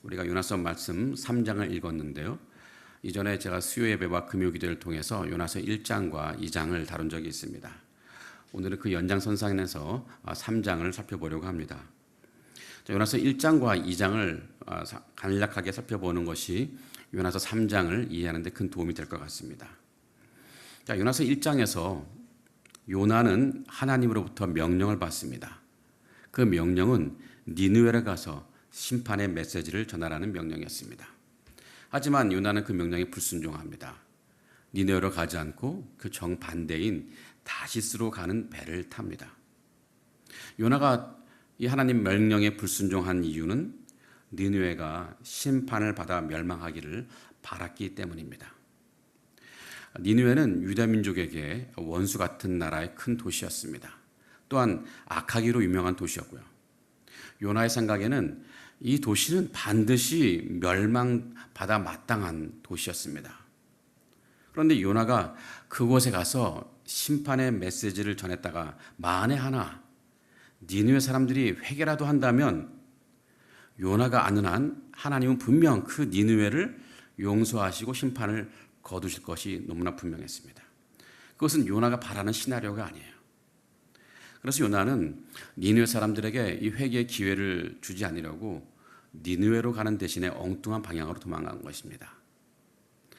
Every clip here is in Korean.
우리가 요나서 말씀 3장을 읽었는데요. 이전에 제가 수요 예배와 금요 기도를 통해서 요나서 1장과 2장을 다룬 적이 있습니다. 오늘은 그 연장선상에서 3장을 살펴보려고 합니다. 요나서 1장과 2장을 간략하게 살펴보는 것이 요나서 3장을 이해하는 데 큰 도움이 될 것 같습니다. 요나서 1장에서 요나는 하나님으로부터 명령을 받습니다. 그 명령은 니느웨에 가서 심판의 메시지를 전하라는 명령이었습니다. 하지만 요나는 그 명령에 불순종합니다. 니느웨로 가지 않고 그 정반대인 다시스로 가는 배를 탑니다. 요나가 이 하나님 명령에 불순종한 이유는 니느웨가 심판을 받아 멸망하기를 바랐기 때문입니다. 니느웨는 유다 민족에게 원수 같은 나라의 큰 도시였습니다. 또한 악하기로 유명한 도시였고요. 요나의 생각에는 이 도시는 반드시 멸망받아 마땅한 도시였습니다. 그런데 요나가 그곳에 가서 심판의 메시지를 전했다가 만에 하나 니느웨 사람들이 회개라도 한다면 요나가 아는 한 하나님은 분명 그 니느웨를 용서하시고 심판을 거두실 것이 너무나 분명했습니다. 그것은 요나가 바라는 시나리오가 아니에요. 그래서 요나는 니느웨 사람들에게 이 회개의 기회를 주지 않으려고 니느웨로 가는 대신에 엉뚱한 방향으로 도망간 것입니다.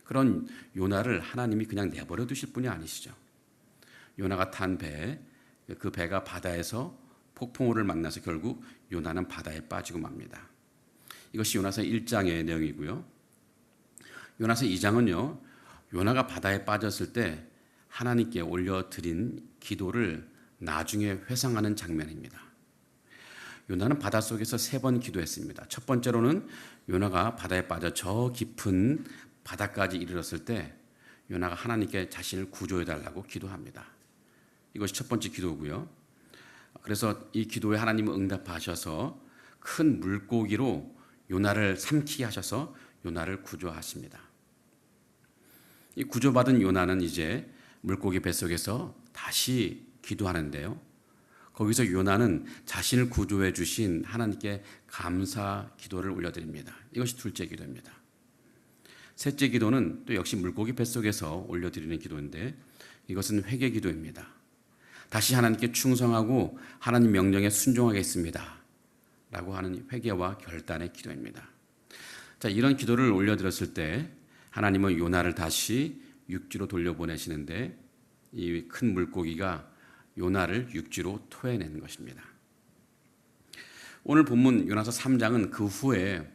그런 요나를 하나님이 그냥 내버려 두실 분이 아니시죠. 요나가 탄 배, 그 배가 바다에서 폭풍우를 만나서 결국 요나는 바다에 빠지고 맙니다. 이것이 요나서 1장의 내용이고요. 요나서 2장은요. 요나가 바다에 빠졌을 때 하나님께 올려드린 기도를 나중에 회상하는 장면입니다. 요나는 바닷속에서 3번 기도했습니다. 첫 번째로는 요나가 바다에 빠져 저 깊은 바다까지 이르렀을 때 요나가 하나님께 자신을 구조해달라고 기도합니다. 이것이 첫 번째 기도고요. 그래서 이 기도에 하나님은 응답하셔서 큰 물고기로 요나를 삼키게 하셔서 요나를 구조하십니다. 이 구조받은 요나는 이제 물고기 뱃속에서 다시 기도하는데요. 거기서 요나는 자신을 구조해 주신 하나님께 감사 기도를 올려드립니다. 이것이 둘째 기도입니다. 셋째 기도는 또 역시 물고기 뱃속에서 올려드리는 기도인데 이것은 회개 기도입니다. 다시 하나님께 충성하고 하나님 명령에 순종하겠습니다 라고 하는 회개와 결단의 기도입니다. 자, 이런 기도를 올려드렸을 때 하나님은 요나를 다시 육지로 돌려보내시는데 이 큰 물고기가 요나를 육지로 토해낸 것입니다. 오늘 본문 요나서 3장은 그 후에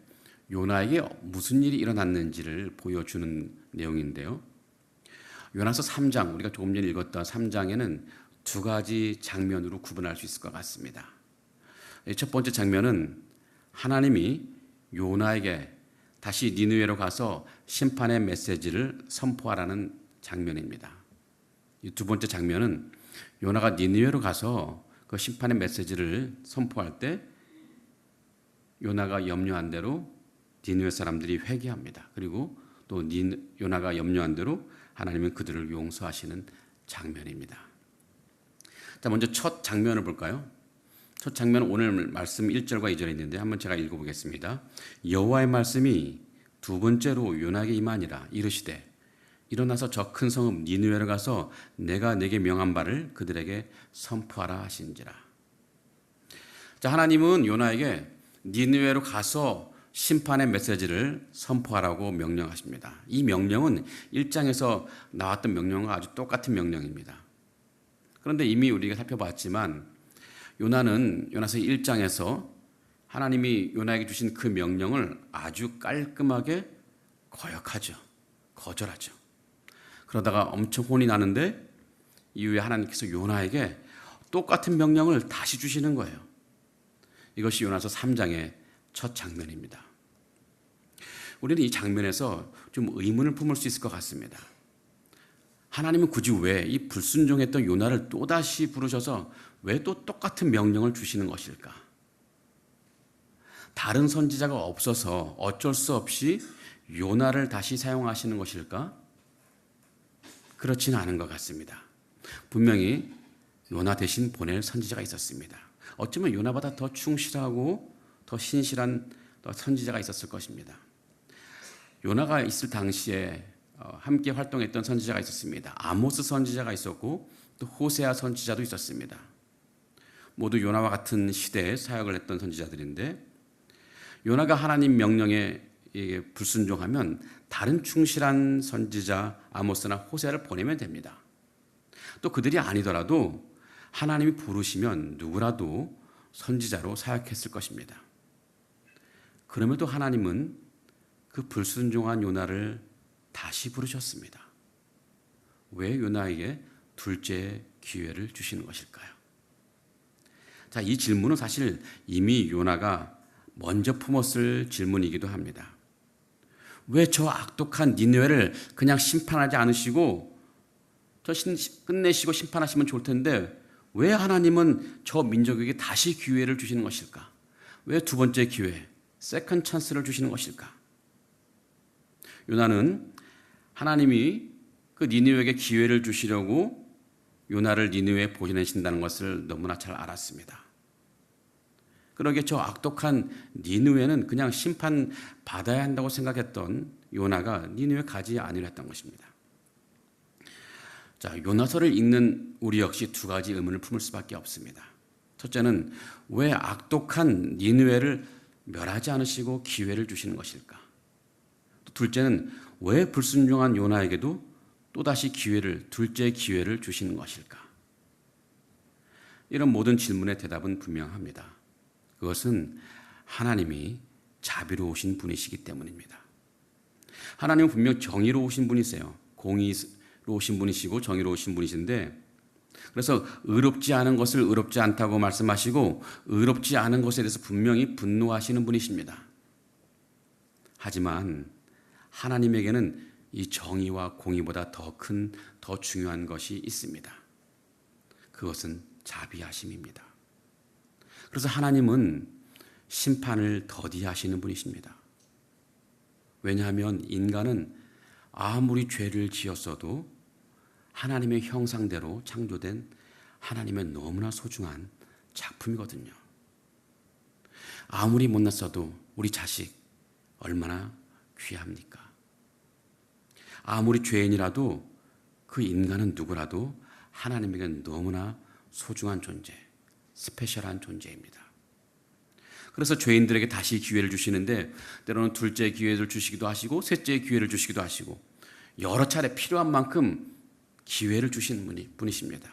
요나에게 무슨 일이 일어났는지를 보여주는 내용인데요. 요나서 3장, 우리가 조금 전에 읽었던 3장에는 두 가지 장면으로 구분할 수 있을 것 같습니다. 첫 번째 장면은 하나님이 요나에게 다시 니느웨로 가서 심판의 메시지를 선포하라는 장면입니다. 이 두 번째 장면은 요나가 니느웨로 가서 그 심판의 메시지를 선포할 때 요나가 염려한 대로 니느웨 사람들이 회개합니다. 그리고 또 요나가 염려한 대로 하나님은 그들을 용서하시는 장면입니다. 자, 먼저 첫 장면을 볼까요? 첫 장면은 오늘 말씀 1절과 2절에 있는데 한번 제가 읽어보겠습니다. 여호와의 말씀이 두 번째로 요나에게 임하니라 이르시되 일어나서 저 큰 성읍 니느웨로 가서 내가 내게 명한 바를 그들에게 선포하라 하신지라. 자, 하나님은 요나에게 니느웨로 가서 심판의 메시지를 선포하라고 명령하십니다. 이 명령은 1장에서 나왔던 명령과 아주 똑같은 명령입니다. 그런데 이미 우리가 살펴봤지만 요나는 요나서 1장에서 하나님이 요나에게 주신 그 명령을 아주 깔끔하게 거역하죠. 거절하죠. 그러다가 엄청 혼이 나는데 이후에 하나님께서 요나에게 똑같은 명령을 다시 주시는 거예요. 이것이 요나서 3장의 첫 장면입니다. 우리는 이 장면에서 좀 의문을 품을 수 있을 것 같습니다. 하나님은 굳이 왜 이 불순종했던 요나를 또다시 부르셔서 왜 또 똑같은 명령을 주시는 것일까? 다른 선지자가 없어서 어쩔 수 없이 요나를 다시 사용하시는 것일까? 그렇지는 않은 것 같습니다. 분명히 요나 대신 보낼 선지자가 있었습니다. 어쩌면 요나보다 더 충실하고 더 신실한 또 선지자가 있었을 것입니다. 요나가 있을 당시에 함께 활동했던 선지자가 있었습니다. 아모스 선지자가 있었고 또 호세아 선지자도 있었습니다. 모두 요나와 같은 시대에 사역을 했던 선지자들인데 요나가 하나님 명령에 불순종하면 다른 충실한 선지자 아모스나 호세아를 보내면 됩니다. 또 그들이 아니더라도 하나님이 부르시면 누구라도 선지자로 사역했을 것입니다. 그럼에도 하나님은 그 불순종한 요나를 다시 부르셨습니다. 왜 요나에게 둘째 기회를 주시는 것일까요? 자, 이 질문은 사실 이미 요나가 먼저 품었을 질문이기도 합니다. 왜 저 악독한 니느웨를 그냥 심판하지 않으시고 끝내시고 심판하시면 좋을 텐데 왜 하나님은 저 민족에게 다시 기회를 주시는 것일까? 왜 두 번째 기회, 세컨 찬스를 주시는 것일까? 요나는 하나님이 그 니느웨에게 기회를 주시려고 요나를 니느웨에 보내신다는 것을 너무나 잘 알았습니다. 그러게 저 악독한 니느웨는 그냥 심판 받아야 한다고 생각했던 요나가 니느웨 가지 아니려 했던 것입니다. 자, 요나서를 읽는 우리 역시 두 가지 의문을 품을 수밖에 없습니다. 첫째는 왜 악독한 니느웨를 멸하지 않으시고 기회를 주시는 것일까? 또 둘째는 왜 불순종한 요나에게도 또다시 둘째 기회를 주시는 것일까? 이런 모든 질문의 대답은 분명합니다. 그것은 하나님이 자비로우신 분이시기 때문입니다. 하나님은 분명 정의로우신 분이세요. 공의로우신 분이시고 정의로우신 분이신데 그래서 의롭지 않은 것을 의롭지 않다고 말씀하시고 의롭지 않은 것에 대해서 분명히 분노하시는 분이십니다. 하지만 하나님에게는 이 정의와 공의보다 더 중요한 것이 있습니다. 그것은 자비하심입니다. 그래서 하나님은 심판을 더디하시는 분이십니다. 왜냐하면 인간은 아무리 죄를 지었어도 하나님의 형상대로 창조된 하나님의 너무나 소중한 작품이거든요. 아무리 못났어도 우리 자식 얼마나 귀합니까? 아무리 죄인이라도 그 인간은 누구라도 하나님에게 너무나 소중한 존재, 스페셜한 존재입니다. 그래서 죄인들에게 다시 기회를 주시는데 때로는 둘째 기회를 주시기도 하시고 셋째 기회를 주시기도 하시고 여러 차례 필요한 만큼 기회를 주시는 분이십니다.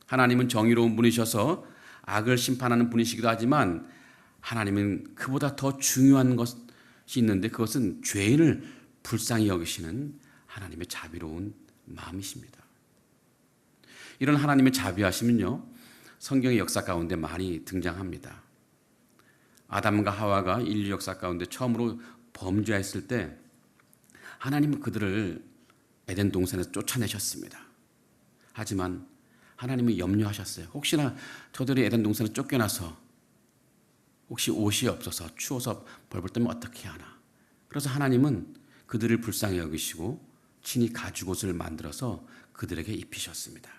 하나님은 정의로운 분이셔서 악을 심판하는 분이시기도 하지만 하나님은 그보다 더 중요한 것이 있는데 그것은 죄인을 불쌍히 여기시는 하나님의 자비로운 마음이십니다. 이런 하나님의 자비하심은요, 성경의 역사 가운데 많이 등장합니다. 아담과 하와가 인류 역사 가운데 처음으로 범죄했을 때 하나님은 그들을 에덴 동산에서 쫓아내셨습니다. 하지만 하나님은 염려하셨어요. 혹시나 저들이 에덴 동산에 쫓겨나서 혹시 옷이 없어서 추워서 벌벌 떨면 어떻게 하나. 그래서 하나님은 그들을 불쌍히 여기시고 친히 가죽옷을 만들어서 그들에게 입히셨습니다.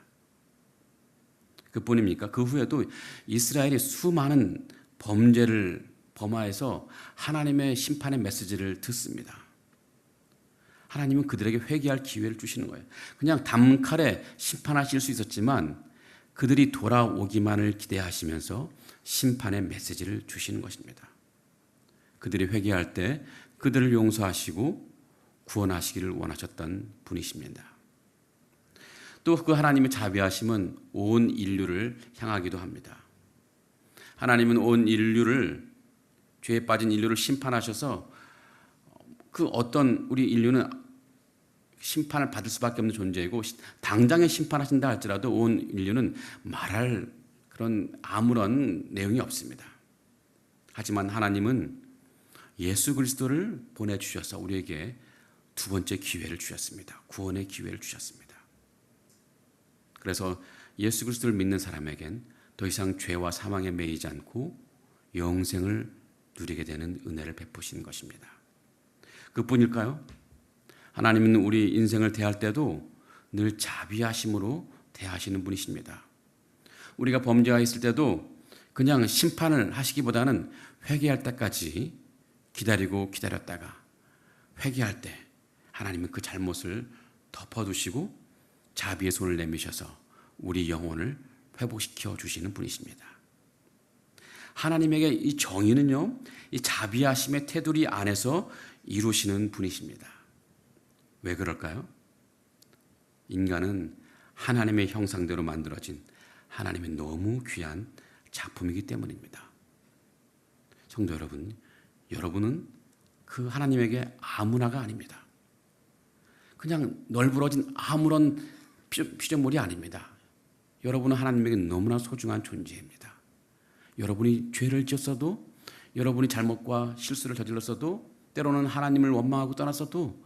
그뿐입니까? 그 후에도 이스라엘이 수많은 범죄를 범하여서 하나님의 심판의 메시지를 듣습니다. 하나님은 그들에게 회개할 기회를 주시는 거예요. 그냥 단칼에 심판하실 수 있었지만 그들이 돌아오기만을 기대하시면서 심판의 메시지를 주시는 것입니다. 그들이 회개할 때 그들을 용서하시고 구원하시기를 원하셨던 분이십니다. 또 그 하나님의 자비하심은 온 인류를 향하기도 합니다. 하나님은 온 인류를 죄에 빠진 인류를 심판하셔서 그 어떤 우리 인류는 심판을 받을 수밖에 없는 존재이고 당장에 심판하신다 할지라도 온 인류는 말할 그런 아무런 내용이 없습니다. 하지만 하나님은 예수 그리스도를 보내주셔서 우리에게 두 번째 기회를 주셨습니다. 구원의 기회를 주셨습니다. 그래서 예수 그리스도를 믿는 사람에겐 더 이상 죄와 사망에 매이지 않고 영생을 누리게 되는 은혜를 베푸신 것입니다. 그뿐일까요? 하나님은 우리 인생을 대할 때도 늘 자비하심으로 대하시는 분이십니다. 우리가 범죄하였을 때도 그냥 심판을 하시기보다는 회개할 때까지 기다리고 기다렸다가 회개할 때 하나님은 그 잘못을 덮어두시고 자비의 손을 내미셔서 우리 영혼을 회복시켜 주시는 분이십니다. 하나님에게 이 정의는요, 이 자비하심의 테두리 안에서 이루시는 분이십니다. 왜 그럴까요? 인간은 하나님의 형상대로 만들어진 하나님의 너무 귀한 작품이기 때문입니다. 성도 여러분, 여러분은 그 하나님에게 아무나가 아닙니다. 그냥 널브러진 아무런 피조물이 아닙니다. 여러분은 하나님에게 너무나 소중한 존재입니다. 여러분이 죄를 지었어도, 여러분이 잘못과 실수를 저질렀어도, 때로는 하나님을 원망하고 떠났어도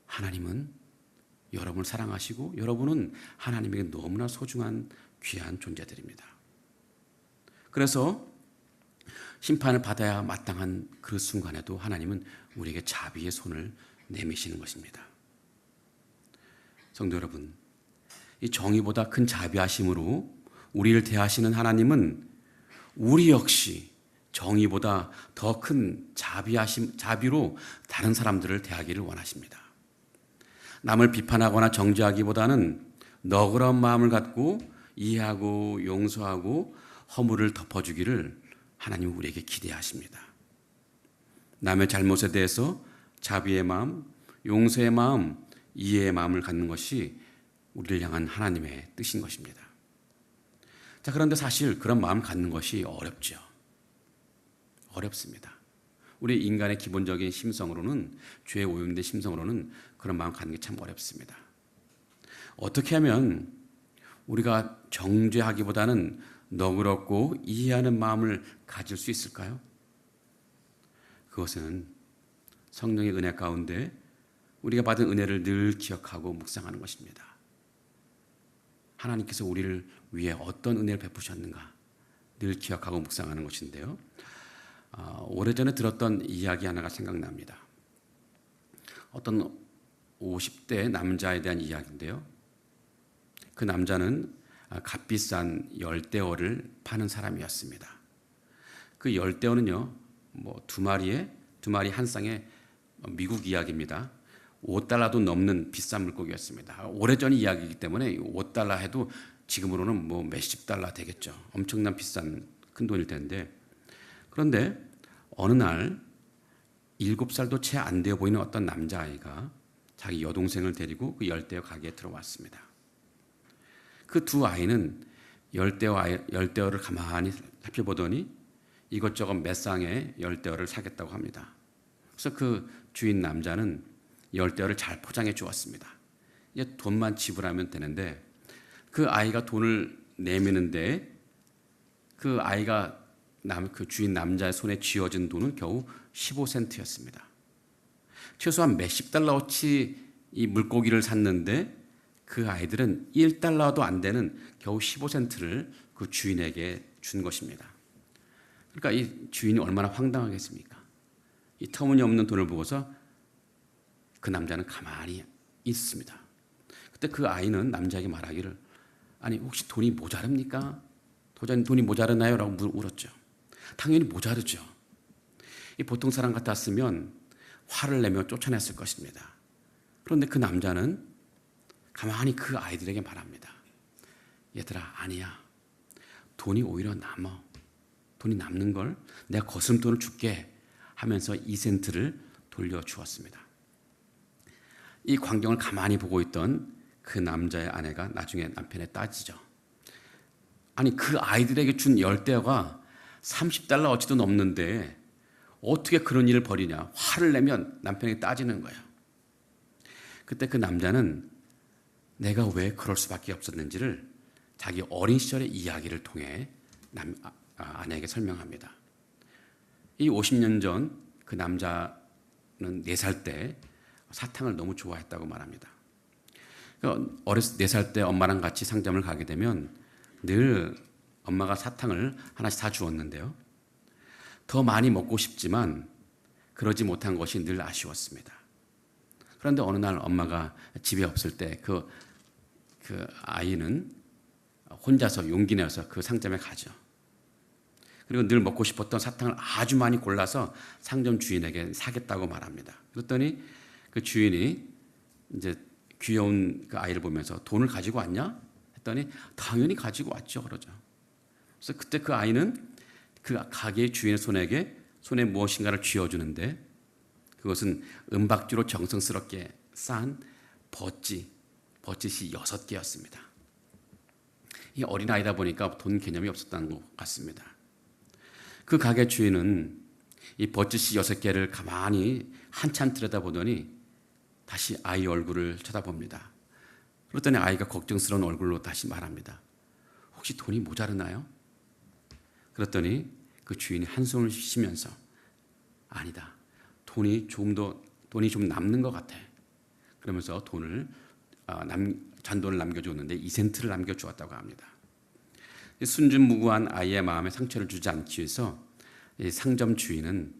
하나님은 여러분을 사랑하시고 여러분은 하나님에게 너무나 소중한 귀한 존재들입니다. 그래서 심판을 받아야 마땅한 그 순간에도 하나님은 우리에게 자비의 손을 내미시는 것입니다. 성도 여러분, 이 정의보다 큰 자비하심으로 우리를 대하시는 하나님은 우리 역시 정의보다 더 큰 자비로 다른 사람들을 대하기를 원하십니다. 남을 비판하거나 정죄하기보다는 너그러운 마음을 갖고 이해하고 용서하고 허물을 덮어주기를 하나님은 우리에게 기대하십니다. 남의 잘못에 대해서 자비의 마음, 용서의 마음, 이해의 마음을 갖는 것이 우리를 향한 하나님의 뜻인 것입니다. 자, 그런데 사실 그런 마음을 갖는 것이 어렵죠. 어렵습니다. 우리 인간의 기본적인 심성으로는, 죄에 오염된 심성으로는 그런 마음 갖는 게 참 어렵습니다. 어떻게 하면 우리가 정죄하기보다는 너그럽고 이해하는 마음을 가질 수 있을까요? 그것은 성령의 은혜 가운데 우리가 받은 은혜를 늘 기억하고 묵상하는 것입니다. 하나님께서 우리를 위해 어떤 은혜를 베푸셨는가 늘 기억하고 묵상하는 것인데요. 오래전에 들었던 이야기 하나가 생각납니다. 어떤 50대 남자에 대한 이야기인데요. 그 남자는 값비싼 열대어를 파는 사람이었습니다. 그 열대어는요, 두 마리 한 쌍에 미국 이야기입니다. $5도 넘는 비싼 물고기였습니다. 오래전 이야기이기 때문에 $5 해도 지금으로는 몇십 달러 되겠죠. 엄청난 비싼 큰 돈일 텐데, 그런데 어느 날 7살도 채 안 되어 보이는 어떤 남자아이가 자기 여동생을 데리고 그 열대어 가게에 들어왔습니다. 그 두 아이는 열대어를 가만히 살펴보더니 이것저것 몇 쌍의 열대어를 사겠다고 합니다. 그래서 그 주인 남자는 열대어를 잘 포장해 주었습니다. 이제 돈만 지불하면 되는데 그 아이가 돈을 내미는데 그 아이가 그 주인 남자의 손에 쥐어진 돈은 겨우 15센트였습니다. 최소한 몇십 달러어치 이 물고기를 샀는데 그 아이들은 $1도 안 되는 겨우 15센트를 그 주인에게 준 것입니다. 그러니까 이 주인이 얼마나 황당하겠습니까? 이 터무니없는 돈을 보고서 그 남자는 가만히 있습니다. 그때 그 아이는 남자에게 말하기를, 아니 혹시 돈이 모자릅니까? 도저히 돈이 모자르나요? 라고 물었죠. 당연히 모자르죠. 이 보통 사람 같았으면 화를 내며 쫓아냈을 것입니다. 그런데 그 남자는 가만히 그 아이들에게 말합니다. 얘들아, 아니야. 돈이 오히려 남아. 돈이 남는 걸 내가 거스름돈을 줄게 하면서 2센트를 돌려주었습니다. 이 광경을 가만히 보고 있던 그 남자의 아내가 나중에 남편에 따지죠. 아니 그 아이들에게 준 열대어가 $30 어치도 넘는데 어떻게 그런 일을 벌이냐. 화를 내면 남편에게 따지는 거예요. 그때 그 남자는 내가 왜 그럴 수밖에 없었는지를 자기 어린 시절의 이야기를 통해 아내에게 설명합니다. 이 50년 전 그 남자는 4살 때 사탕을 너무 좋아했다고 말합니다. 어렸을 때 4살 때 엄마랑 같이 상점을 가게 되면 늘 엄마가 사탕을 하나씩 사주었는데요. 더 많이 먹고 싶지만 그러지 못한 것이 늘 아쉬웠습니다. 그런데 어느 날 엄마가 집에 없을 때 그 아이는 혼자서 용기 내어서 그 상점에 가죠. 그리고 늘 먹고 싶었던 사탕을 아주 많이 골라서 상점 주인에게 사겠다고 말합니다. 그랬더니 그 주인이 이제 귀여운 그 아이를 보면서 돈을 가지고 왔냐? 했더니 당연히 가지고 왔죠. 그러죠. 그래서 그때 그 아이는 그 가게의 주인의 손에 무엇인가를 쥐어주는데 그것은 은박지로 정성스럽게 쌓은 버짓이 6개였습니다. 이 어린아이다 보니까 돈 개념이 없었다는 것 같습니다. 그 가게 주인은 이 버짓이 6개를 가만히 한참 들여다보더니 다시 아이 얼굴을 쳐다봅니다. 그랬더니 아이가 걱정스러운 얼굴로 다시 말합니다. 혹시 돈이 모자르나요? 그랬더니 그 주인이 한숨을 쉬면서 아니다. 돈이 좀 남는 것 같아. 그러면서 잔돈을 남겨주었는데 2센트를 남겨주었다고 합니다. 순진무구한 아이의 마음에 상처를 주지 않기 위해서 이 상점 주인은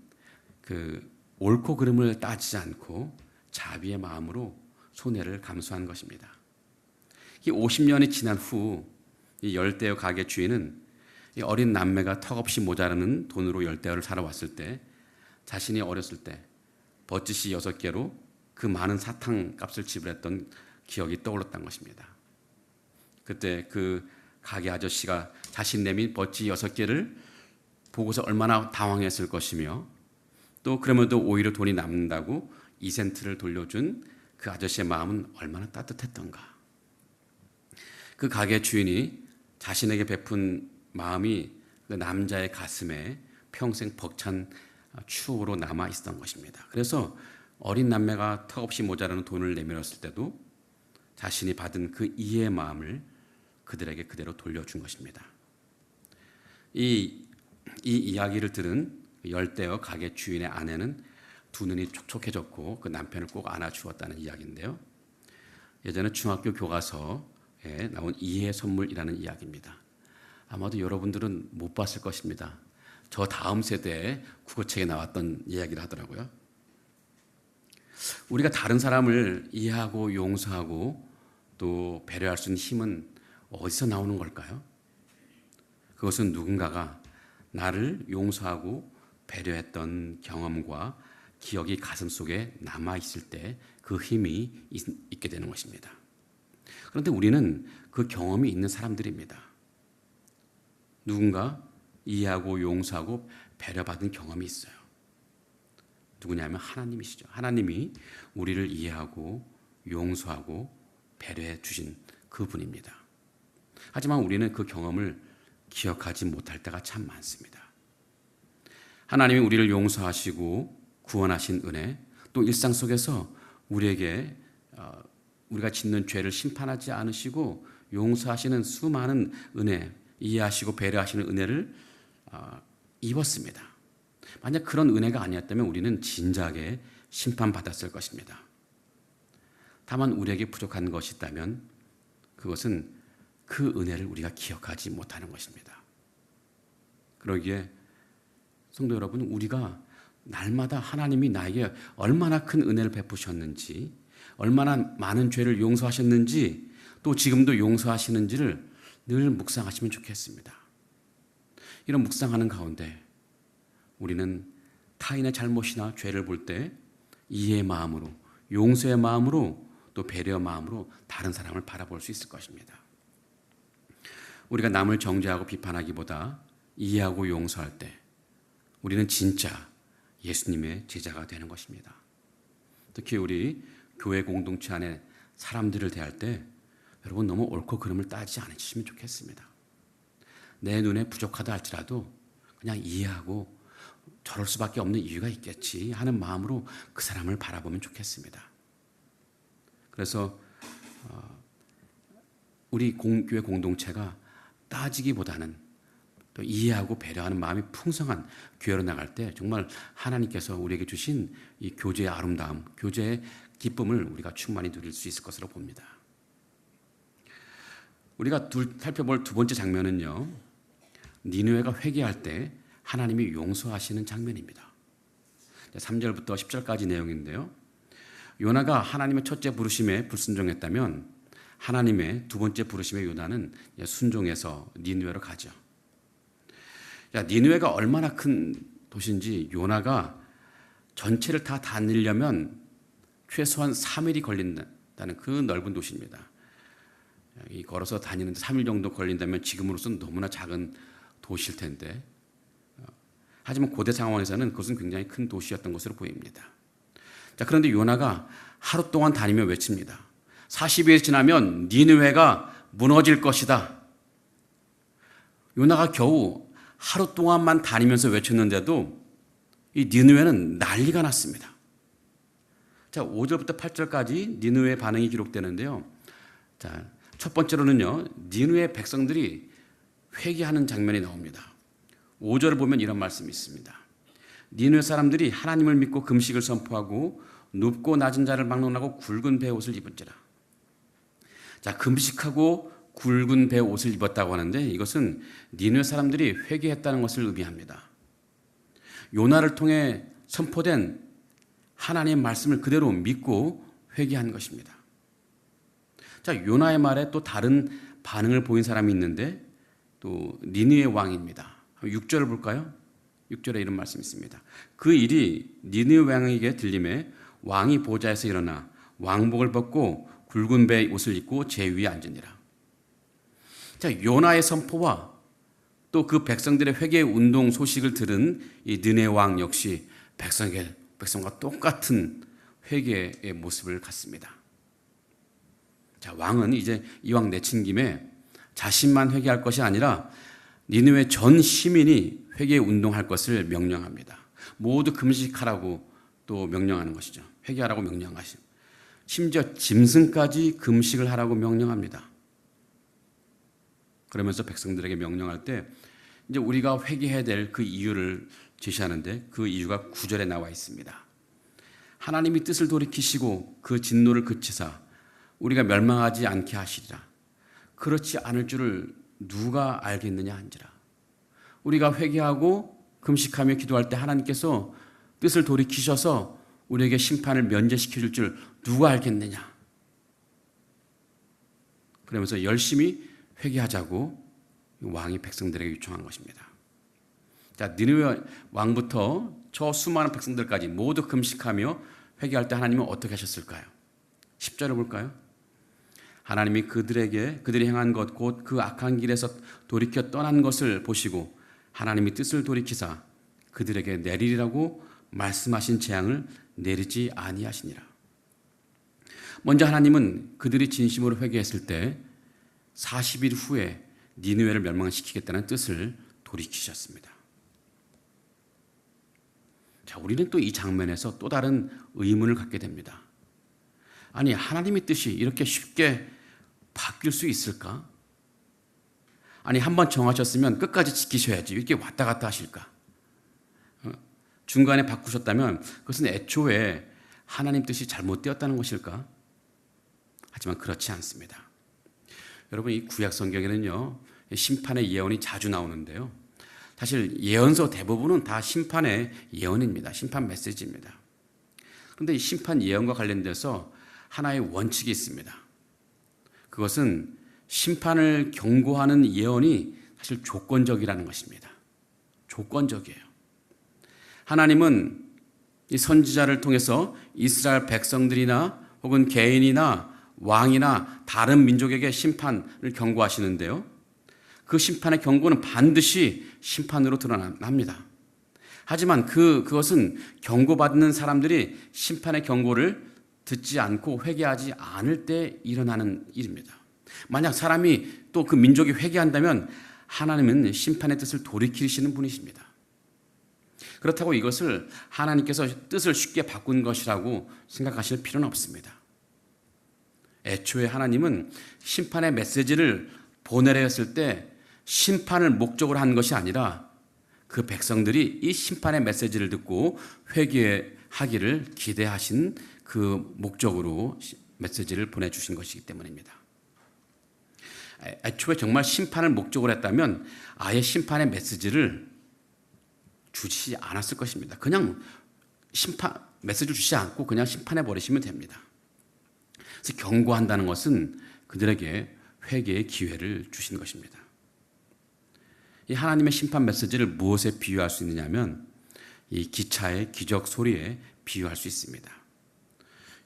그 옳고 그름을 따지지 않고 자비의 마음으로 손해를 감수한 것입니다. 이 50년이 지난 후 이 열대어 가게 주인은 이 어린 남매가 턱없이 모자라는 돈으로 열대어를 사러 왔을 때 자신이 어렸을 때 버짓이 6개로 그 많은 사탕 값을 지불했던 기억이 떠올랐던 것입니다. 그때 그 가게 아저씨가 자신 내민 버짓 6개를 보고서 얼마나 당황했을 것이며 또 그러면도 오히려 돈이 남는다고 2센트를 돌려준 그 아저씨의 마음은 얼마나 따뜻했던가. 그 가게 주인이 자신에게 베푼 마음이 그 남자의 가슴에 평생 벅찬 추억으로 남아 있었던 것입니다. 그래서 어린 남매가 턱없이 모자라는 돈을 내밀었을 때도 자신이 받은 그 이해의 마음을 그들에게 그대로 돌려준 것입니다. 이 이야기를 들은 열대어 가게 주인의 아내는 두 눈이 촉촉해졌고 그 남편을 꼭 안아주었다는 이야기인데요. 예전에 중학교 교과서에 나온 이해의 선물이라는 이야기입니다. 아마도 여러분들은 못 봤을 것입니다. 저 다음 세대의 국어책에 나왔던 이야기를 하더라고요. 우리가 다른 사람을 이해하고 용서하고 또 배려할 수 있는 힘은 어디서 나오는 걸까요? 그것은 누군가가 나를 용서하고 배려했던 경험과 기억이 가슴속에 남아있을 때 그 힘이 있게 되는 것입니다. 그런데 우리는 그 경험이 있는 사람들입니다. 누군가 이해하고 용서하고 배려받은 경험이 있어요. 누구냐면 하나님이시죠. 하나님이 우리를 이해하고 용서하고 배려해 주신 그분입니다. 하지만 우리는 그 경험을 기억하지 못할 때가 참 많습니다. 하나님이 우리를 용서하시고 구원하신 은혜, 또 일상 속에서 우리에게 우리가 짓는 죄를 심판하지 않으시고 용서하시는 수많은 은혜, 이해하시고 배려하시는 은혜를 입었습니다. 만약 그런 은혜가 아니었다면 우리는 진작에 심판받았을 것입니다. 다만 우리에게 부족한 것이 있다면 그것은 그 은혜를 우리가 기억하지 못하는 것입니다. 그러기에 성도 여러분, 우리가 날마다 하나님이 나에게 얼마나 큰 은혜를 베푸셨는지, 얼마나 많은 죄를 용서하셨는지, 또 지금도 용서하시는지를 늘 묵상하시면 좋겠습니다. 이런 묵상하는 가운데 우리는 타인의 잘못이나 죄를 볼 때 이해의 마음으로, 용서의 마음으로, 또 배려의 마음으로 다른 사람을 바라볼 수 있을 것입니다. 우리가 남을 정죄하고 비판하기보다 이해하고 용서할 때 우리는 진짜 예수님의 제자가 되는 것입니다. 특히 우리 교회 공동체 안에 사람들을 대할 때 여러분 너무 옳고 그름을 따지지 않으시면 좋겠습니다. 내 눈에 부족하다 할지라도 그냥 이해하고 저럴 수밖에 없는 이유가 있겠지 하는 마음으로 그 사람을 바라보면 좋겠습니다. 그래서 우리 교회 공동체가 따지기보다는 또 이해하고 배려하는 마음이 풍성한 교회로 나갈 때 정말 하나님께서 우리에게 주신 이 교제의 아름다움, 교제의 기쁨을 우리가 충만히 누릴 수 있을 것으로 봅니다. 우리가 살펴볼 두 번째 장면은요, 니느웨가 회개할 때 하나님이 용서하시는 장면입니다. 3절부터 10절까지 내용인데요. 요나가 하나님의 첫째 부르심에 불순종했다면 하나님의 두 번째 부르심의 요나는 순종해서 니느웨로 가죠. 자, 니느웨가 얼마나 큰 도시인지 요나가 전체를 다 다니려면 최소한 3일이 걸린다는 그 넓은 도시입니다. 이 걸어서 다니는데 3일 정도 걸린다면 지금으로서는 너무나 작은 도시일 텐데, 하지만 고대 상황에서는 그것은 굉장히 큰 도시였던 것으로 보입니다. 자, 그런데 요나가 하루 동안 다니며 외칩니다. 40일 지나면 니느웨가 무너질 것이다. 요나가 겨우 하루 동안만 다니면서 외쳤는데도 이 니느웨는 난리가 났습니다. 자, 5절부터 8절까지 니느웨의 반응이 기록되는데요. 자, 첫 번째로는요, 니느웨 백성들이 회개하는 장면이 나옵니다. 5절을 보면 이런 말씀이 있습니다. 니느웨 사람들이 하나님을 믿고 금식을 선포하고 눕고 낮은 자를 막론하고 굵은 베옷을 입은지라. 자, 금식하고 굵은 베옷을 입었다고 하는데 이것은 니느웨 사람들이 회개했다는 것을 의미합니다. 요나를 통해 선포된 하나님의 말씀을 그대로 믿고 회개한 것입니다. 자, 요나의 말에 또 다른 반응을 보인 사람이 있는데 또 니느웨 왕입니다. 6절을 볼까요? 6절에 이런 말씀이 있습니다. 그 일이 니느웨 왕에게 들림에 왕이 보좌에서 일어나 왕복을 벗고 굵은 배 옷을 입고 제 위에 앉으니라. 자, 요나의 선포와 또 그 백성들의 회개 운동 소식을 들은 이 느헤 왕 역시 백성과 똑같은 회개의 모습을 갖습니다. 자, 왕은 이제 이왕 내친 김에 자신만 회개할 것이 아니라 니느웨 전 시민이 회개 운동할 것을 명령합니다. 모두 금식하라고 또 명령하는 것이죠. 회개하라고 명령하시죠. 심지어 짐승까지 금식을 하라고 명령합니다. 그러면서 백성들에게 명령할 때 이제 우리가 회개해야 될 그 이유를 제시하는데 그 이유가 9절에 나와 있습니다. 하나님이 뜻을 돌이키시고 그 진노를 그치사 우리가 멸망하지 않게 하시리라. 그렇지 않을 줄을 누가 알겠느냐 한지라. 우리가 회개하고 금식하며 기도할 때 하나님께서 뜻을 돌이키셔서 우리에게 심판을 면제시켜 줄 줄 누가 알겠느냐. 그러면서 열심히 회개하자고 왕이 백성들에게 요청한 것입니다. 자, 니느웨 왕부터 저 수많은 백성들까지 모두 금식하며 회개할 때 하나님은 어떻게 하셨을까요? 10절을 볼까요? 하나님이 그들이 행한 것 곧 그 악한 길에서 돌이켜 떠난 것을 보시고 하나님이 뜻을 돌이키사 그들에게 내리리라고 말씀하신 재앙을 내리지 아니하시니라. 먼저 하나님은 그들이 진심으로 회개했을 때 40일 후에 니느웨를 멸망시키겠다는 뜻을 돌이키셨습니다. 자, 우리는 또 이 장면에서 또 다른 의문을 갖게 됩니다. 아니, 하나님의 뜻이 이렇게 쉽게 바뀔 수 있을까? 아니, 한번 정하셨으면 끝까지 지키셔야지. 이렇게 왔다 갔다 하실까? 중간에 바꾸셨다면 그것은 애초에 하나님 뜻이 잘못되었다는 것일까? 하지만 그렇지 않습니다. 여러분, 이 구약 성경에는요, 심판의 예언이 자주 나오는데요. 사실 예언서 대부분은 다 심판의 예언입니다. 심판 메시지입니다. 그런데 이 심판 예언과 관련돼서 하나의 원칙이 있습니다. 그것은 심판을 경고하는 예언이 사실 조건적이라는 것입니다. 조건적이에요. 하나님은 이 선지자를 통해서 이스라엘 백성들이나 혹은 개인이나 왕이나 다른 민족에게 심판을 경고하시는데요. 그 심판의 경고는 반드시 심판으로 드러납니다. 하지만 그것은 경고받는 사람들이 심판의 경고를 듣지 않고 회개하지 않을 때 일어나는 일입니다. 만약 사람이 또 그 민족이 회개한다면 하나님은 심판의 뜻을 돌이키시는 분이십니다. 그렇다고 이것을 하나님께서 뜻을 쉽게 바꾼 것이라고 생각하실 필요는 없습니다. 애초에 하나님은 심판의 메시지를 보내려 했을 때 심판을 목적으로 한 것이 아니라 그 백성들이 이 심판의 메시지를 듣고 회개하기를 기대하신 그 목적으로 메시지를 보내주신 것이기 때문입니다. 애초에 정말 심판을 목적으로 했다면 아예 심판의 메시지를 주지 않았을 것입니다. 그냥 메시지를 주지 않고 그냥 심판해 버리시면 됩니다. 그래서 경고한다는 것은 그들에게 회개의 기회를 주신 것입니다. 이 하나님의 심판 메시지를 무엇에 비유할 수 있느냐면 이 기차의 기적 소리에 비유할 수 있습니다.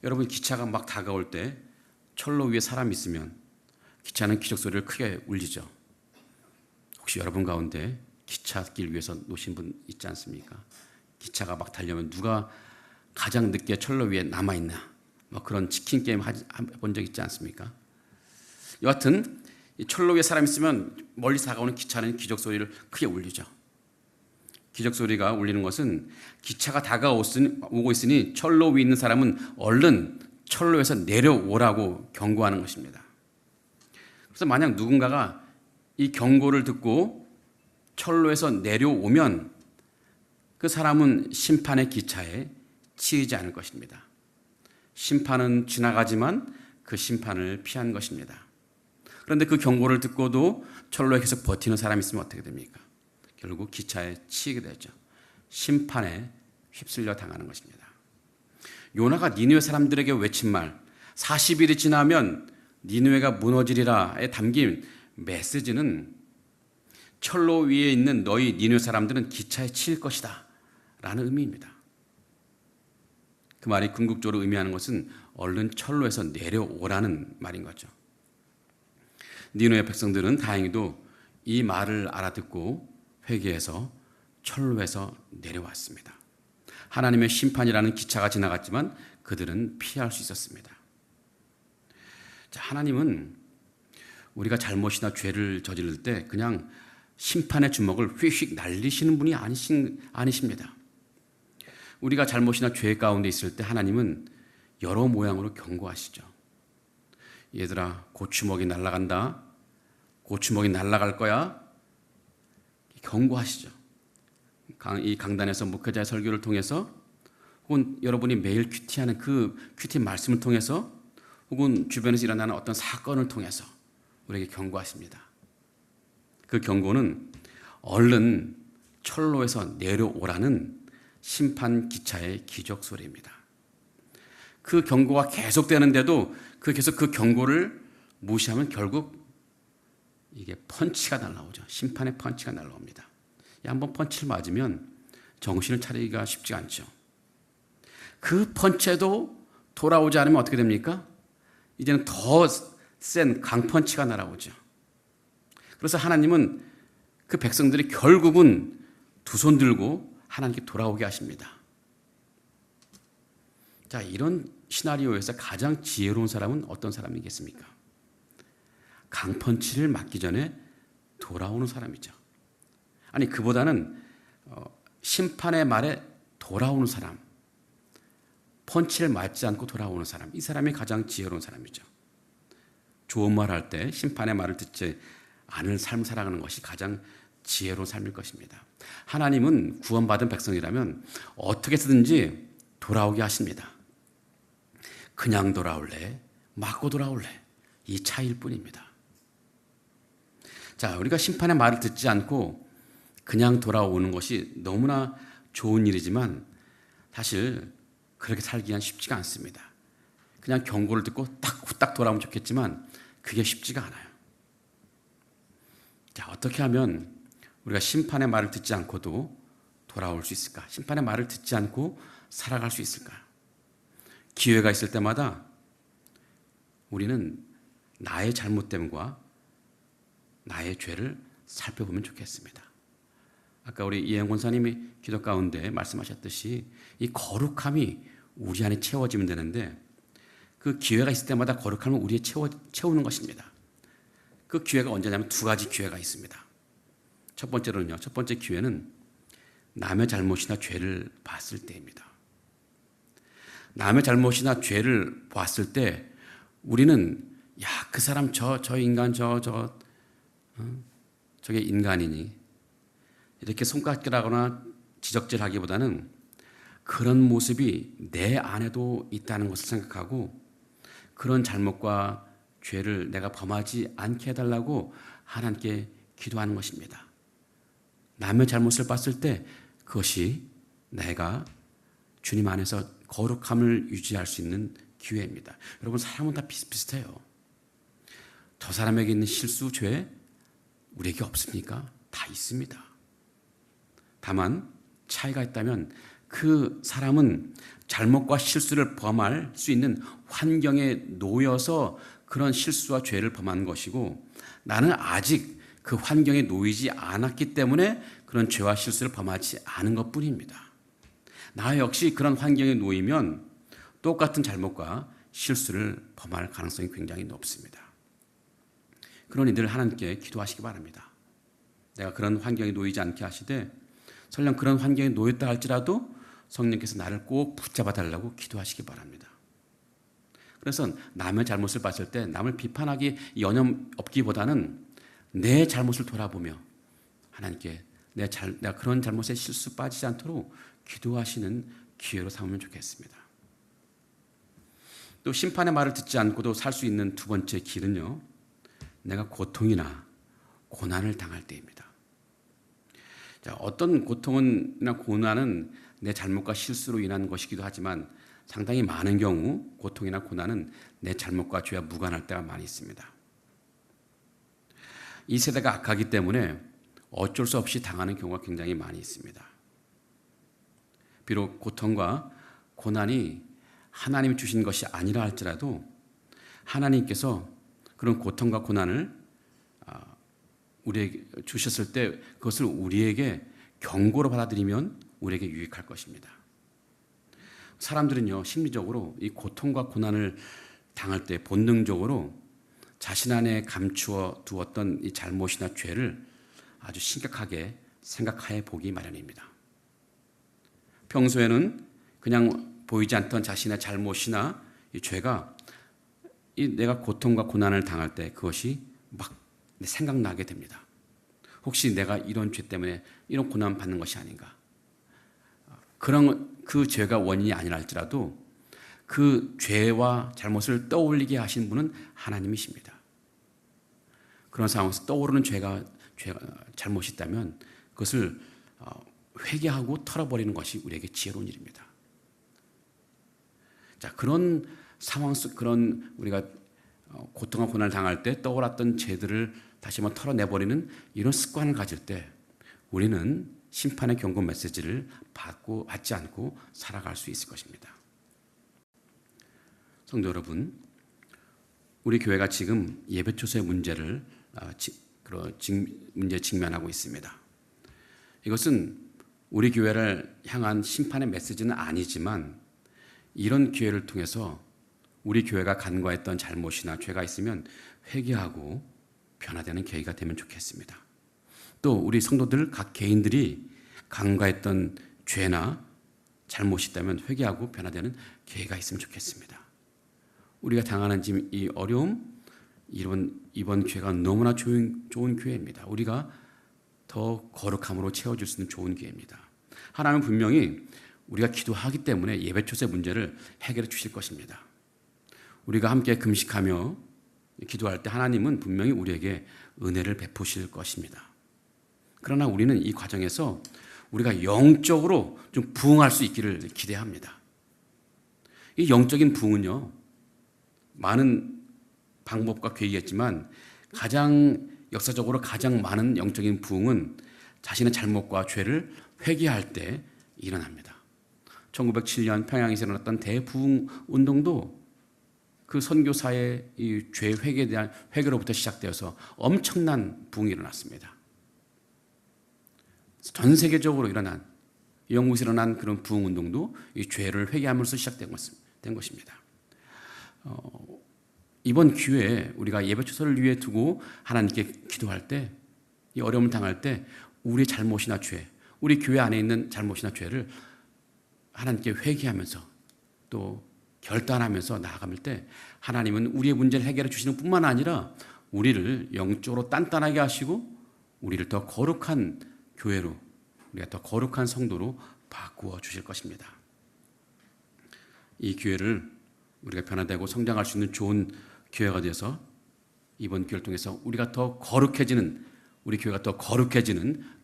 여러분, 기차가 막 다가올 때 철로 위에 사람이 있으면 기차는 기적 소리를 크게 울리죠. 혹시 여러분 가운데 기찻길 위에서 노신 분 있지 않습니까? 기차가 막 달려면 누가 가장 늦게 철로 위에 남아있나, 뭐 그런 치킨 게임 해본 적 있지 않습니까? 여하튼 이 철로 위에 사람 있으면 멀리서 다가오는 기차는 기적 소리를 크게 울리죠. 기적 소리가 울리는 것은 기차가 다가오고 있으니 철로 위에 있는 사람은 얼른 철로에서 내려오라고 경고하는 것입니다. 그래서 만약 누군가가 이 경고를 듣고 철로에서 내려오면 그 사람은 심판의 기차에 치이지 않을 것입니다. 심판은 지나가지만 그 심판을 피한 것입니다. 그런데 그 경고를 듣고도 철로에 계속 버티는 사람이 있으면 어떻게 됩니까? 결국 기차에 치이게 되죠. 심판에 휩쓸려 당하는 것입니다. 요나가 니느웨 사람들에게 외친 말 40일이 지나면 니느웨가 무너지리라에 담긴 메시지는 철로 위에 있는 너희 니느웨 사람들은 기차에 치일 것이다 라는 의미입니다. 그 말이 궁극적으로 의미하는 것은 얼른 철로에서 내려오라는 말인 거죠. 니느웨 백성들은 다행히도 이 말을 알아듣고 회개해서 철로에서 내려왔습니다. 하나님의 심판이라는 기차가 지나갔지만 그들은 피할 수 있었습니다. 자, 하나님은 우리가 잘못이나 죄를 저지를 때 그냥 심판의 주먹을 휙휙 날리시는 분이 아니십니다. 우리가 잘못이나 죄 가운데 있을 때 하나님은 여러 모양으로 경고하시죠. 얘들아, 고추먹이 날아간다. 고추먹이 날아갈 거야. 경고하시죠. 이 강단에서 목회자의 설교를 통해서 혹은 여러분이 매일 큐티하는 그 큐티 말씀을 통해서 혹은 주변에서 일어나는 어떤 사건을 통해서 우리에게 경고하십니다. 그 경고는 얼른 철로에서 내려오라는 심판 기차의 기적 소리입니다. 그 경고가 계속되는데도 계속 그 경고를 무시하면 결국 이게 펀치가 날라오죠. 심판의 펀치가 날라옵니다. 한번 펀치를 맞으면 정신을 차리기가 쉽지 않죠. 그 펀치에도 돌아오지 않으면 어떻게 됩니까? 이제는 더 센 강펀치가 날아오죠. 그래서 하나님은 그 백성들이 결국은 두 손 들고 하나님께 돌아오게 하십니다. 자, 이런 시나리오에서 가장 지혜로운 사람은 어떤 사람이겠습니까? 강펀치를 맞기 전에 돌아오는 사람이죠. 아니, 그보다는 심판의 말에 돌아오는 사람, 펀치를 맞지 않고 돌아오는 사람, 이 사람이 가장 지혜로운 사람이죠. 좋은 말 할 때 심판의 말을 듣지 않을 삶을 살아가는 것이 가장 지혜로운 삶일 것입니다. 하나님은 구원받은 백성이라면 어떻게 해서든지 돌아오게 하십니다. 그냥 돌아올래, 맞고 돌아올래, 이 차이일 뿐입니다. 자, 우리가 심판의 말을 듣지 않고 그냥 돌아오는 것이 너무나 좋은 일이지만 사실 그렇게 살기는 쉽지가 않습니다. 그냥 경고를 듣고 딱 후딱 돌아오면 좋겠지만 그게 쉽지가 않아요. 자, 어떻게 하면 우리가 심판의 말을 듣지 않고도 돌아올 수 있을까? 심판의 말을 듣지 않고 살아갈 수 있을까? 기회가 있을 때마다 우리는 나의 잘못됨과 나의 죄를 살펴보면 좋겠습니다. 아까 우리 이행 권사님이 기도 가운데 말씀하셨듯이 이 거룩함이 우리 안에 채워지면 되는데 그 기회가 있을 때마다 거룩함을 우리에 채우는 것입니다. 그 기회가 언제냐면 두 가지 기회가 있습니다. 첫 번째로는요. 첫 번째 기회는 남의 잘못이나 죄를 봤을 때입니다. 남의 잘못이나 죄를 봤을 때 우리는 야, 그 사람 저 인간 저게 인간이니 이렇게 손가락질하거나 지적질하기보다는 그런 모습이 내 안에도 있다는 것을 생각하고 그런 잘못과 죄를 내가 범하지 않게 해달라고 하나님께 기도하는 것입니다. 남의 잘못을 봤을 때 그것이 내가 주님 안에서 거룩함을 유지할 수 있는 기회입니다. 여러분, 사람은 다 비슷비슷해요. 저 사람에게 있는 실수, 죄 우리에게 없습니까? 다 있습니다. 다만 차이가 있다면 그 사람은 잘못과 실수를 범할 수 있는 환경에 놓여서 그런 실수와 죄를 범한 것이고, 나는 아직 그 환경에 놓이지 않았기 때문에 그런 죄와 실수를 범하지 않은 것뿐입니다. 나 역시 그런 환경에 놓이면 똑같은 잘못과 실수를 범할 가능성이 굉장히 높습니다. 그러니 늘 하나님께 기도하시기 바랍니다. 내가 그런 환경에 놓이지 않게 하시되, 설령 그런 환경에 놓였다 할지라도 성령께서 나를 꼭 붙잡아 달라고 기도하시기 바랍니다. 그래서 남의 잘못을 봤을 때 남을 비판하기 여념 없기보다는 내 잘못을 돌아보며 하나님께 내가 그런 잘못에 실수 빠지지 않도록 기도하시는 기회로 삼으면 좋겠습니다. 또 심판의 말을 듣지 않고도 살 수 있는 두 번째 길은요, 내가 고통이나 고난을 당할 때입니다. 자, 어떤 고통이나 고난은 내 잘못과 실수로 인한 것이기도 하지만 상당히 많은 경우 고통이나 고난은 내 잘못과 죄와 무관할 때가 많이 있습니다. 이 세대가 악하기 때문에 어쩔 수 없이 당하는 경우가 굉장히 많이 있습니다. 비록 고통과 고난이 하나님이 주신 것이 아니라 할지라도 하나님께서 그런 고통과 고난을 우리에게 주셨을 때 그것을 우리에게 경고로 받아들이면 우리에게 유익할 것입니다. 사람들은요, 심리적으로 이 고통과 고난을 당할 때 본능적으로 자신 안에 감추어 두었던 이 잘못이나 죄를 아주 심각하게 생각해 보기 마련입니다. 평소에는 그냥 보이지 않던 자신의 잘못이나 이 죄가 내가 고통과 고난을 당할 때 그것이 막 생각나게 됩니다. 혹시 내가 이런 죄 때문에 이런 고난 받는 것이 아닌가? 그런 그 죄가 원인이 아니라 할지라도 그 죄와 잘못을 떠올리게 하신 분은 하나님이십니다. 그런 상황에서 떠오르는 잘못이 있다면 그것을 회개하고 털어버리는 것이 우리에게 지혜로운 일입니다. 자, 그런 상황 속 그런 우리가 고통과 고난을 당할 때 떠올랐던 죄들을 다시 한번 털어내버리는 이런 습관을 가질 때 우리는 심판의 경고 메시지를 받지 않고 살아갈 수 있을 것입니다. 성도 여러분, 우리 교회가 지금 예배초소의 문제에 직면하고 있습니다. 이것은 우리 교회를 향한 심판의 메시지는 아니지만 이런 기회를 통해서 우리 교회가 간과했던 잘못이나 죄가 있으면 회개하고 변화되는 계기가 되면 좋겠습니다. 또 우리 성도들 각 개인들이 간과했던 죄나 잘못이 있다면 회개하고 변화되는 계기가 있으면 좋겠습니다. 우리가 당하는 지금 이 어려움, 이번 기회가 너무나 좋은 기회입니다. 우리가 더 거룩함으로 채워줄 수 있는 좋은 기회입니다. 하나님은 분명히 우리가 기도하기 때문에 예배초소의 문제를 해결해 주실 것입니다. 우리가 함께 금식하며 기도할 때 하나님은 분명히 우리에게 은혜를 베푸실 것입니다. 그러나 우리는 이 과정에서 우리가 영적으로 좀 부흥할 수 있기를 기대합니다. 이 영적인 부흥은요, 많은 방법과 계기겠지만 역사적으로 가장 많은 영적인 부흥은 자신의 잘못과 죄를 회개할 때 일어납니다. 1907년 평양에서 일어났던 대부흥 운동도 그 선교사의 이 죄 회개에 대한 회개로부터 시작되어서 엄청난 부흥이 일어났습니다. 전 세계적으로 영국에서 일어난 그런 부흥 운동도 이 죄를 회개하면서 시작된 것입니다. 이번 기회에 우리가 예배초소를 위해 두고 하나님께 기도할 때, 이 어려움을 당할 때 우리의 잘못이나 죄, 우리 교회 안에 있는 잘못이나 죄를 하나님께 회개하면서 또 결단하면서 나아갈 때 하나님은 우리의 문제를 해결해 주시는 뿐만 아니라 우리를 영적으로 단단하게 하시고 우리를 더 거룩한 교회로, 우리가 더 거룩한 성도로 바꾸어 주실 것입니다. 이 기회를 우리가 변화되고 성장할 수 있는 좋은 기회가 되어서 이번 기회를 통해서 우리 교회가 더 거룩해지는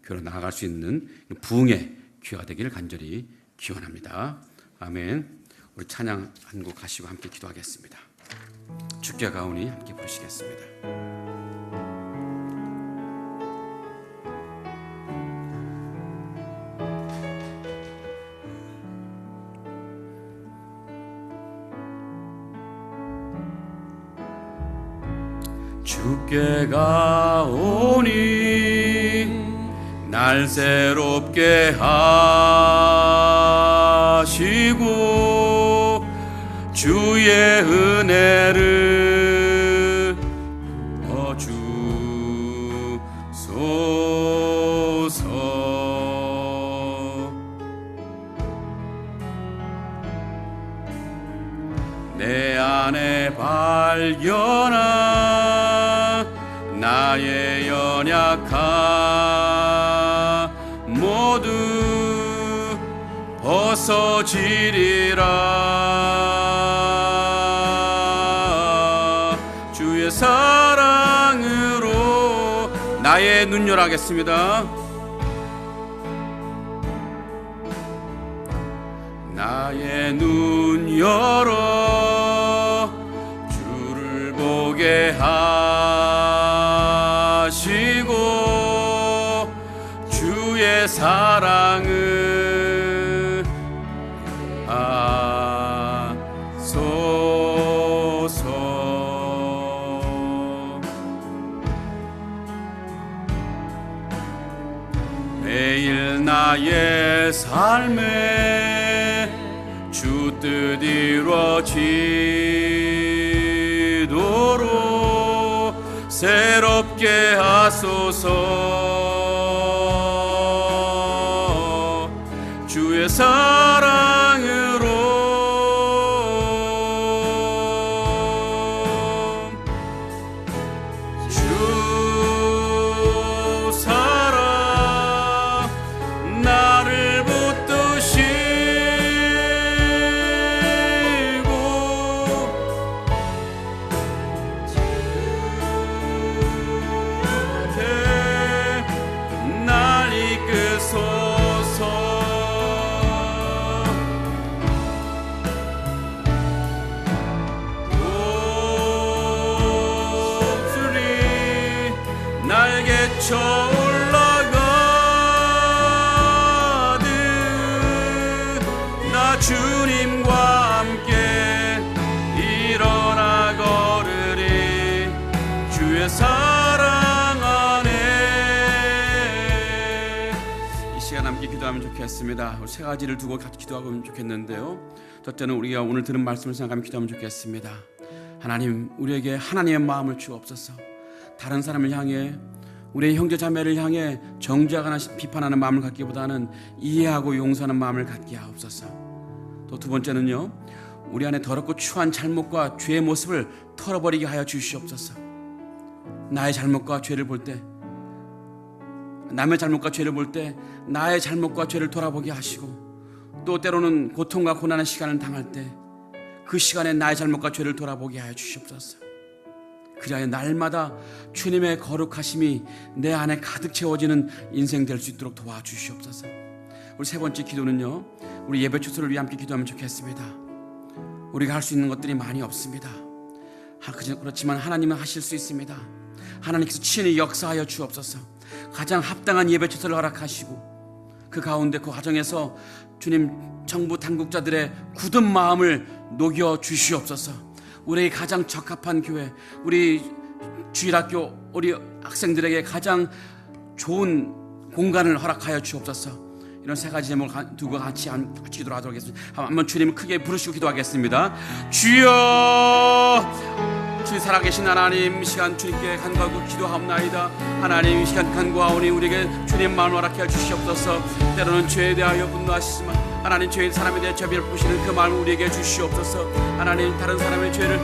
교회로 나아갈 수 있는 부흥의 기회가 되기를 간절히 기원합니다. 아멘. 우리 찬양 한 곡 하시고 함께 기도하겠습니다. 주께 가오니 함께 부르시겠습니다. 주께 가오니 날 새롭게 하시고 주의 은혜를 주소서. 내 안에 발견한 나의 연약함 모두 벗어지리라. 주의 사랑으로 나의 눈 열하겠습니다. 나의 눈 열어 주를 보게 하시고 주의 사랑을 하소서. 매일 나의 삶에 주 뜻 이루어지도록 새롭게 하소서. 주의 사랑으로 주 사랑 나를 붙드시고 날 이끄소서. 날개쳐 올라가듯 나 주님과 함께 일어나 걸으리. 주의 사랑 안에. 이 시간 함께 기도하면 좋겠습니다. 세 가지를 두고 같이 기도하면 좋겠는데요. 첫째는 우리가 오늘 들은 말씀을 생각하며 기도하면 좋겠습니다. 하나님, 우리에게 하나님의 마음을 주옵소서. 다른 사람을 향해, 우리의 형제 자매를 향해 정죄하거나 비판하는 마음을 갖기보다는 이해하고 용서하는 마음을 갖게 하옵소서. 또 두 번째는요, 우리 안에 더럽고 추한 잘못과 죄의 모습을 털어버리게 하여 주시옵소서. 나의 잘못과 죄를 볼 때, 남의 잘못과 죄를 볼 때 나의 잘못과 죄를 돌아보게 하시고, 또 때로는 고통과 고난의 시간을 당할 때 그 시간에 나의 잘못과 죄를 돌아보게 하여 주시옵소서. 그리하여 날마다 주님의 거룩하심이 내 안에 가득 채워지는 인생 될 수 있도록 도와주시옵소서. 우리 세 번째 기도는요, 우리 예배 초소를 위해 함께 기도하면 좋겠습니다. 우리가 할 수 있는 것들이 많이 없습니다. 그렇지만 하나님은 하실 수 있습니다. 하나님께서 친히 역사하여 주옵소서. 가장 합당한 예배 초소를 허락하시고, 그 가운데 그 과정에서 주님 정부 당국자들의 굳은 마음을 녹여 주시옵소서. 우리에게 가장 적합한 교회, 우리 주일학교 우리 학생들에게 가장 좋은 공간을 허락하여 주옵소서. 이런 세 가지 제목을 두고 같이 기도하도록 하겠습니다. 한번 주님을 크게 부르시고 기도하겠습니다. 주여, 주님 살아계신 하나님, 이 시간 주님께 간구하고 기도하옵나이다. 하나님, 이 시간 간구하오니 우리에게 주님 마음을 허락하여 주시옵소서. 때로는 죄에 대하여 분노하시지만 하나님, 죄인 사람에 대해 자비를 보시는 그 마음을 우리에게 주시옵소서. 하나님, 다른 사람의 죄를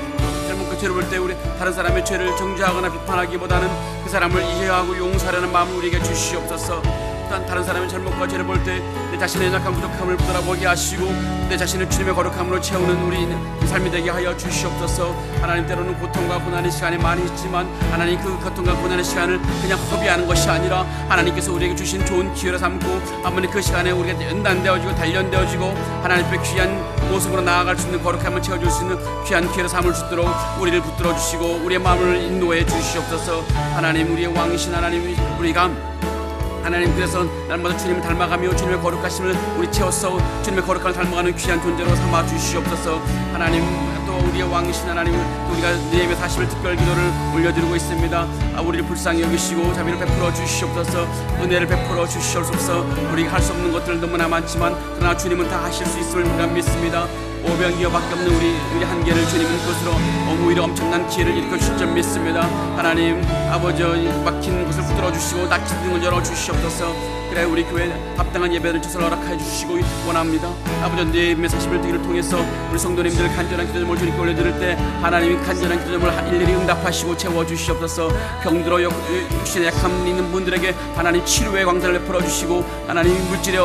잘못과 죄를 볼 때 우리 다른 사람의 죄를 정죄하거나 비판하기보다는 그 사람을 이해하고 용서하려는 마음을 우리에게 주시옵소서. 또한 다른 사람의 잘못과 죄를 볼 때 내 자신의 약한 부족함을 돌아보게 하시고 내 자신을 주님의 거룩함으로 채우는 우리 삶이 되게 하여 주시옵소서. 하나님, 때로는 고통과 고난의 시간이 많이 있지만 하나님, 그 고통과 고난의 시간을 그냥 허비하는 것이 아니라 하나님께서 우리에게 주신 좋은 기회로 삼고 아버님, 그 시간에 우리가 연단되어지고 단련되어지고 하나님 앞에 귀한 모습으로 나아갈 수 있는 거룩함을 채워줄 수 있는 귀한 기회로 삼을 수 있도록 우리를 붙들어 주시고 우리의 마음을 인도해 주시옵소서. 하나님, 우리의 왕이신 하나님, 우리가 하나님, 그래서 날마다 주님을 닮아가며 주님의 거룩하심을 우리 채워서 주님의 거룩함을 닮아가는 귀한 존재로 삼아 주시옵소서. 하나님, 또 우리의 왕이신 하나님, 또 우리가 네헤미야 40일 특별 기도를 올려드리고 있습니다. 우리를 불쌍히 여기시고 자비를 베풀어 주시옵소서. 은혜를 베풀어 주시옵소서. 우리가 할 수 없는 것들 너무나 많지만 그러나 주님은 다 하실 수 있음을 우리가 믿습니다. 오병이어밖에 없는 우리 한계를 주님은 그것으로 오히려 엄청난 기회를 일으켜 주실 줄 믿습니다. 하나님 아버지, 막힌 것을 붙들어 주시고 닫힌 등을 열어 주시옵소서. 그래 우리 교회 합당한 예배를 주셔서 허락하여 주시고 원합니다. 아버지, 네헤미야 40일 특기를 통해서 우리 성도님들 간절한 기도점을 주님께 올려드릴 때 하나님이 간절한 기도점을 일일이 응답하시고 채워주시옵소서. 병들어 육신에 약함 있는 분들에게 하나님 치료의 광자를 베풀어 주시고, 하나님 물질의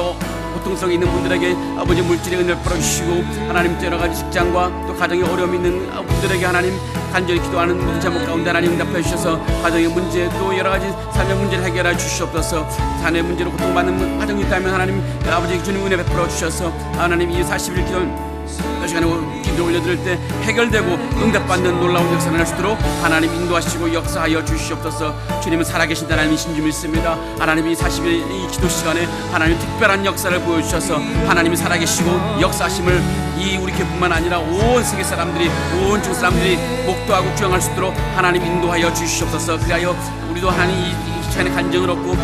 고통성이 있는 분들에게 아버지 물질의 은혜를 풀어주시고, 하나님 여러 가지 직장과 또 가정에 어려움이 있는 분들에게 하나님 간절히 기도하는 모든 제목 가운데 하나님 응답해 주셔서 가정의 문제 또 여러 가지 삶의 문제를 해결해 주시옵소서. 자녀 문제로 고통받는 가정이 있다면 하나님 아버지 주님 은혜 베풀어 주셔서 하나님 이 40일 기도 그 시간에 기도 올려드릴 때 해결되고 응답받는 놀라운 역사를 할 수 있도록 하나님 인도하시고 역사하여 주시옵소서. 주님은 살아계신 하나님이신 줄 믿습니다. 하나님 이 40일 이 기도 시간에 하나님 특별한 역사를 보여주셔서 하나님이 살아계시고 역사하심을 이 우리 교회뿐만 아니라 온 세계 사람들이, 온 중 사람들이 목도하고 주장할 수 있도록 하나님 인도하여 주시옵소서. 그리하여 우리도 하나님 이 시간에 간증을 얻고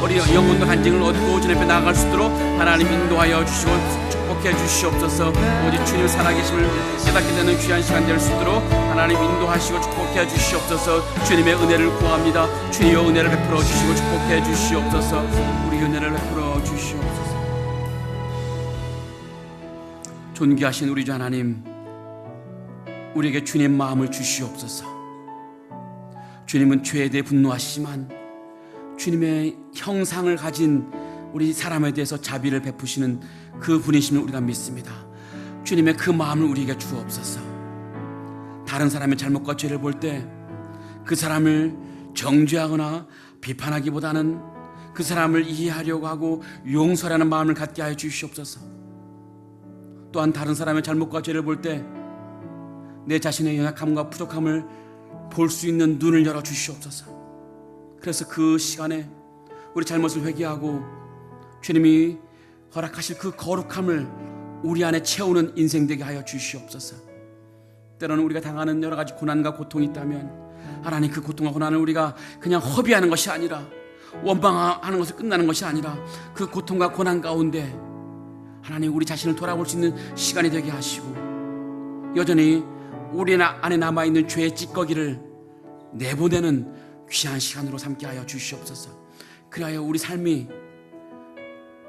우리 영혼도 간증을 얻고 주님 앞에 나아갈 수 있도록 하나님 인도하여 주시고 축복해 주시옵소서. 오직 주님 살아계심을 깨닫게 되는 귀한 시간 될 수 있도록 하나님 인도하시고 축복해 주시옵소서. 주님의 은혜를 구합니다. 주님의 은혜를 베풀어 주시고 축복해 주시옵소서. 우리 은혜를 베풀어 주시옵소서. 존귀하신 우리 주 하나님, 우리에게 주님 마음을 주시옵소서. 주님은 죄에 대해 분노하시지만 주님의 형상을 가진 우리 사람에 대해서 자비를 베푸시는 그 분이심을 우리가 믿습니다. 주님의 그 마음을 우리에게 주옵소서. 다른 사람의 잘못과 죄를 볼 때 그 사람을 정죄하거나 비판하기보다는 그 사람을 이해하려고 하고 용서라는 마음을 갖게 하여 주시옵소서. 또한 다른 사람의 잘못과 죄를 볼 때 내 자신의 연약함과 부족함을 볼 수 있는 눈을 열어 주시옵소서. 그래서 그 시간에 우리 잘못을 회개하고 주님이 허락하실 그 거룩함을 우리 안에 채우는 인생 되게 하여 주시옵소서. 때로는 우리가 당하는 여러 가지 고난과 고통이 있다면 하나님 그 고통과 고난을 우리가 그냥 허비하는 것이 아니라, 원망하는 것을 끝나는 것이 아니라 그 고통과 고난 가운데 하나님 우리 자신을 돌아볼 수 있는 시간이 되게 하시고, 여전히 우리 안에 남아있는 죄의 찌꺼기를 내보내는 귀한 시간으로 삼게 하여 주시옵소서. 그리하여 우리 삶이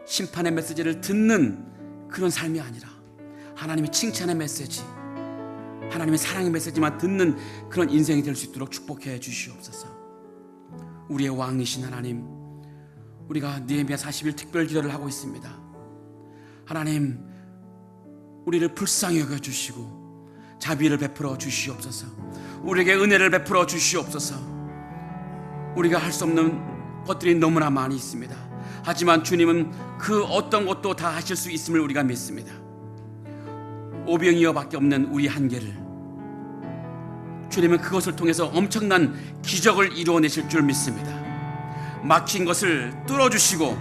심판의 메시지를 듣는 그런 삶이 아니라 하나님의 칭찬의 메시지, 하나님의 사랑의 메시지만 듣는 그런 인생이 될 수 있도록 축복해 주시옵소서. 우리의 왕이신 하나님, 우리가 느헤미야 40일 특별 기도를 하고 있습니다. 하나님 우리를 불쌍히 여겨주시고 자비를 베풀어 주시옵소서. 우리에게 은혜를 베풀어 주시옵소서. 우리가 할 수 없는 것들이 너무나 많이 있습니다. 하지만 주님은 그 어떤 것도 다 하실 수 있음을 우리가 믿습니다. 오병이어밖에 없는 우리 한계를 주님은 그것을 통해서 엄청난 기적을 이루어내실 줄 믿습니다. 막힌 것을 뚫어주시고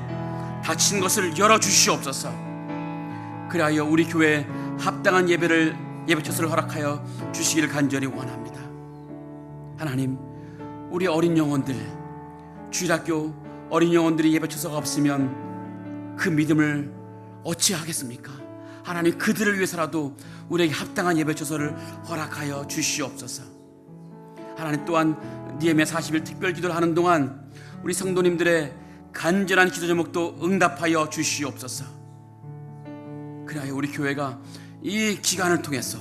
닫힌 것을 열어주시옵소서. 그리하여 우리 교회에 합당한 예배처소를 허락하여 주시기를 간절히 원합니다. 하나님, 우리 어린 영혼들, 주일학교 어린 영혼들이 예배처소가 없으면 그 믿음을 어찌하겠습니까? 하나님, 그들을 위해서라도 우리에게 합당한 예배처소를 허락하여 주시옵소서. 하나님, 또한 느헤미야 40일 특별 기도를 하는 동안 우리 성도님들의 간절한 기도 제목도 응답하여 주시옵소서. 그리하여 우리 교회가 이 기간을 통해서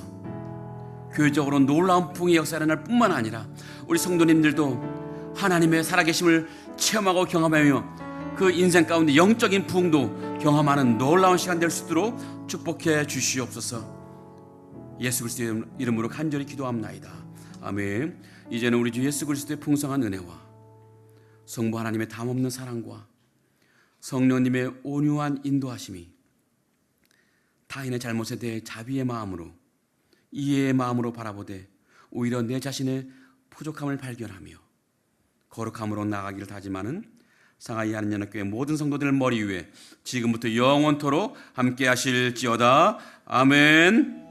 교회적으로 놀라운 풍의 역사를 날 뿐만 아니라 우리 성도님들도 하나님의 살아계심을 체험하고 경험하며 그 인생 가운데 영적인 부흥도 경험하는 놀라운 시간 될 수 있도록 축복해 주시옵소서. 예수 그리스도의 이름으로 간절히 기도합나이다. 아멘. 이제는 우리 주 예수 그리스도의 풍성한 은혜와 성부 하나님의 담없는 사랑과 성령님의 온유한 인도하심이 타인의 잘못에 대해 자비의 마음으로, 이해의 마음으로 바라보되 오히려 내 자신의 부족함을 발견하며 거룩함으로 나아가기를 다짐하는 상하이 한인연합교회 모든 성도들 머리 위에 지금부터 영원토록 함께 하실지어다. 아멘.